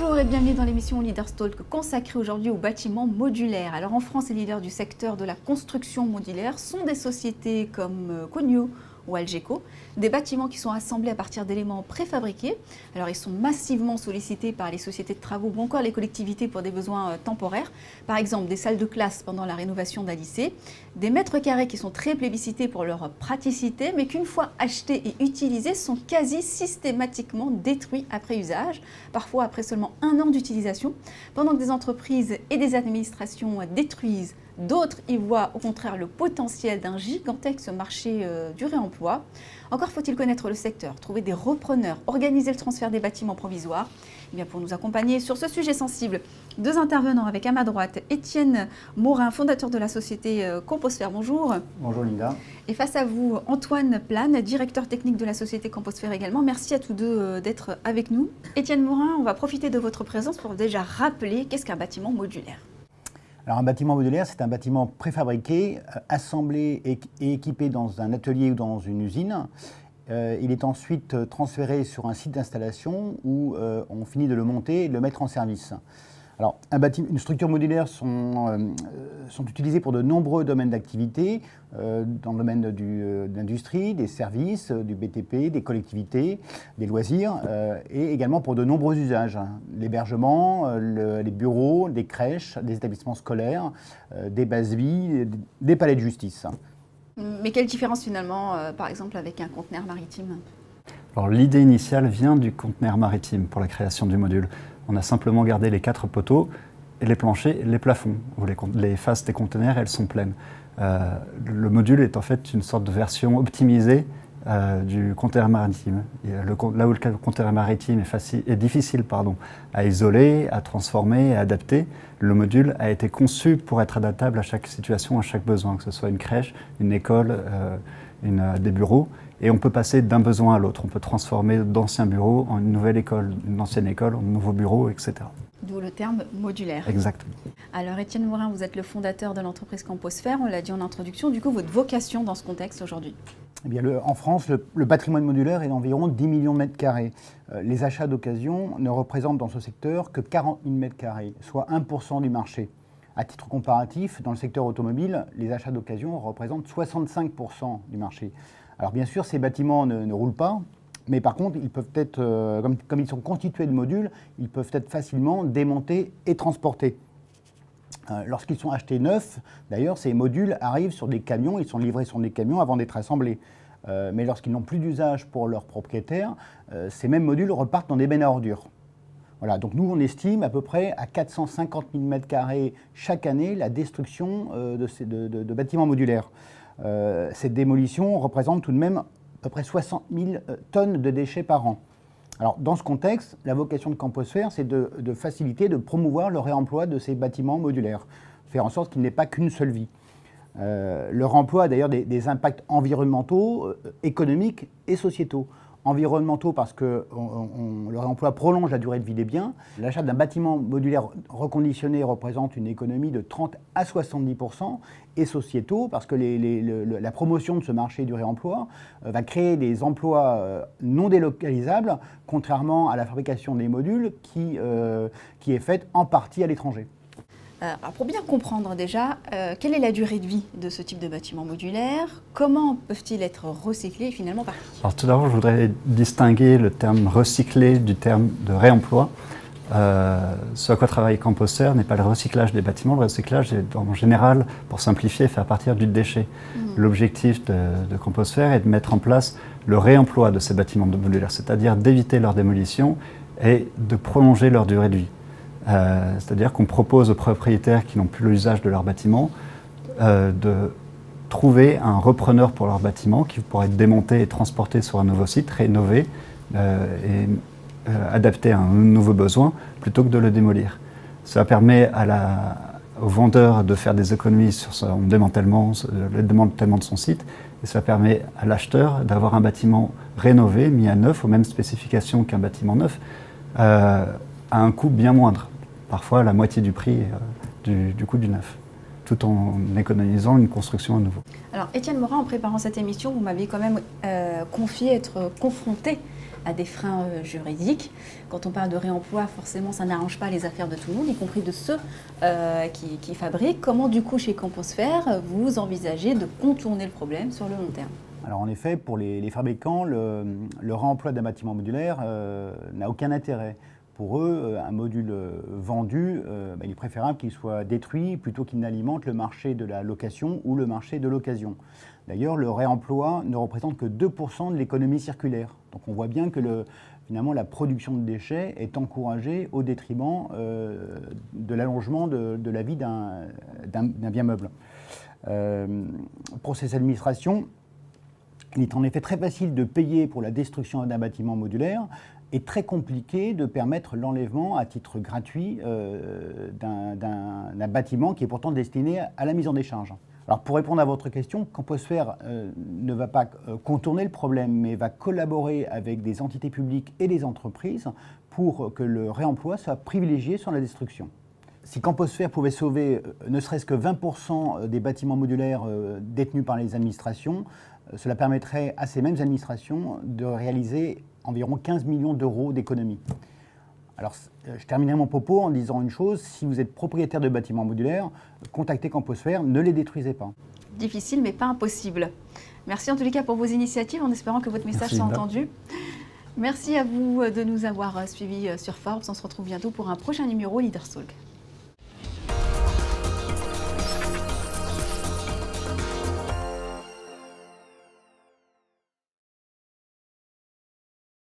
Bonjour et bienvenue dans l'émission Leaders Talk consacrée aujourd'hui aux bâtiments modulaires. Alors en France, les leaders du secteur de la construction modulaire sont des sociétés comme Cognio ou Algeco, des bâtiments qui sont assemblés à partir d'éléments préfabriqués. Alors ils sont massivement sollicités par les sociétés de travaux ou encore les collectivités pour des besoins temporaires. Par exemple, des salles de classe pendant la rénovation d'un lycée, des mètres carrés qui sont très plébiscités pour leur praticité, mais qu'une fois achetés et utilisés, sont quasi systématiquement détruits après usage, parfois après seulement 1 an d'utilisation, pendant que des entreprises et des administrations détruisent. D'autres y voient au contraire le potentiel d'un gigantesque marché du réemploi. Encore faut-il connaître le secteur, trouver des repreneurs, organiser le transfert des bâtiments provisoires. Et bien pour nous accompagner sur ce sujet sensible, 2 intervenants avec à ma droite Étienne Morin, fondateur de la société Composphère. Bonjour. Bonjour Linda. Et face à vous, Antoine Plane, directeur technique de la société Composphère également. Merci à tous deux d'être avec nous. Étienne Morin, on va profiter de votre présence pour déjà rappeler qu'est-ce qu'un bâtiment modulaire. Alors un bâtiment modulaire, c'est un bâtiment préfabriqué, assemblé et équipé dans un atelier ou dans une usine. Il est ensuite transféré sur un site d'installation où on finit de le monter et de le mettre en service. Alors, une structure modulaire sont utilisées pour de nombreux domaines d'activité, dans le domaine de l'industrie, des services, du BTP, des collectivités, des loisirs, et également pour de nombreux usages. L'hébergement, les bureaux, des crèches, des établissements scolaires, des bases-vie, des palais de justice. Mais quelle différence finalement, par exemple, avec un conteneur maritime ? Alors l'idée initiale vient du conteneur maritime pour la création du module. On a simplement gardé les 4 poteaux et les planchers et les plafonds. Les faces des conteneurs, elles sont pleines. Le module est en fait une sorte de version optimisée du conteneur maritime. Là où le conteneur maritime est difficile à isoler, à transformer, à adapter, le module a été conçu pour être adaptable à chaque situation, à chaque besoin, que ce soit une crèche, une école, des bureaux. Et on peut passer d'un besoin à l'autre. On peut transformer d'anciens bureaux en une nouvelle école, une ancienne école en de nouveaux bureaux, etc. D'où le terme modulaire. Exactement. Alors Étienne Morin, vous êtes le fondateur de l'entreprise Composphère, on l'a dit en introduction. Du coup, votre vocation dans ce contexte aujourd'hui ? Eh bien, en France, le patrimoine modulaire est d'environ 10 millions de mètres carrés. Les achats d'occasion ne représentent dans ce secteur que 40 000 mètres carrés, soit 1% du marché. À titre comparatif, dans le secteur automobile, les achats d'occasion représentent 65% du marché. Alors bien sûr, ces bâtiments ne roulent pas, mais par contre, ils peuvent être, comme ils sont constitués de modules, ils peuvent être facilement démontés et transportés. Lorsqu'ils sont achetés neufs, d'ailleurs, ces modules arrivent sur des camions, ils sont livrés sur des camions avant d'être assemblés. Mais lorsqu'ils n'ont plus d'usage pour leurs propriétaires, ces mêmes modules repartent dans des bennes à ordures. Voilà, donc nous, on estime à peu près à 450 000 mètres carrés chaque année la destruction de bâtiments modulaires. Cette démolition représente tout de même à peu près 60 000 tonnes de déchets par an. Alors, dans ce contexte, la vocation de Composphère, c'est de faciliter, de promouvoir le réemploi de ces bâtiments modulaires, faire en sorte qu'il n'ait pas qu'une seule vie. Le réemploi a d'ailleurs des impacts environnementaux, économiques et sociétaux. Environnementaux parce que le réemploi prolonge la durée de vie des biens. L'achat d'un bâtiment modulaire reconditionné représente une économie de 30 à 70%, et sociétaux parce que la promotion de ce marché du réemploi va créer des emplois non délocalisables, contrairement à la fabrication des modules qui est faite en partie à l'étranger. Alors pour bien comprendre déjà, quelle est la durée de vie de ce type de bâtiment modulaire ? Comment peuvent-ils être recyclés et finalement par qui ? Alors tout d'abord, je voudrais distinguer le terme recyclé du terme de réemploi. Ce à quoi travaille Composphère n'est pas le recyclage des bâtiments. Le recyclage est en général, pour simplifier, fait à partir du déchet. L'objectif de Composphère est de mettre en place le réemploi de ces bâtiments modulaires, c'est-à-dire d'éviter leur démolition et de prolonger leur durée de vie. C'est-à-dire qu'on propose aux propriétaires qui n'ont plus l'usage de leur bâtiment de trouver un repreneur pour leur bâtiment qui pourrait être démonté et transporté sur un nouveau site, rénové et adapté à un nouveau besoin plutôt que de le démolir. Cela permet au vendeur de faire des économies sur le démantèlement de son site et cela permet à l'acheteur d'avoir un bâtiment rénové, mis à neuf, aux mêmes spécifications qu'un bâtiment neuf, à un coût bien moindre. Parfois la moitié du prix du coût du neuf, tout en économisant une construction à nouveau. Alors Étienne Morin, en préparant cette émission, vous m'aviez quand même confié être confronté à des freins juridiques. Quand on parle de réemploi, forcément, ça n'arrange pas les affaires de tout le monde, y compris de ceux qui fabriquent. Comment, du coup, chez Composfer, vous envisagez de contourner le problème sur le long terme? Alors en effet, pour les fabricants, le réemploi d'un bâtiment modulaire n'a aucun intérêt. Pour eux, un module vendu, il est préférable qu'il soit détruit plutôt qu'il n'alimente le marché de la location ou le marché de l'occasion. D'ailleurs, le réemploi ne représente que 2% de l'économie circulaire. Donc on voit bien que finalement la production de déchets est encouragée au détriment de l'allongement de la vie d'un bien meuble. Pour ces administrations, il est en effet très facile de payer pour la destruction d'un bâtiment modulaire et très compliqué de permettre l'enlèvement à titre gratuit d'un bâtiment qui est pourtant destiné à la mise en décharge. Alors pour répondre à votre question, Composfer ne va pas contourner le problème, mais va collaborer avec des entités publiques et des entreprises pour que le réemploi soit privilégié sur la destruction. Si Composfer pouvait sauver ne serait-ce que 20% des bâtiments modulaires détenus par les administrations, cela permettrait à ces mêmes administrations de réaliser environ 15 millions d'euros d'économies. Alors, je terminerai mon propos en disant une chose, si vous êtes propriétaire de bâtiments modulaires, contactez Composfer, ne les détruisez pas. Difficile, mais pas impossible. Merci en tous les cas pour vos initiatives, en espérant que votre message soit entendu. Merci à vous de nous avoir suivis sur Forbes. On se retrouve bientôt pour un prochain numéro Leaders Talk.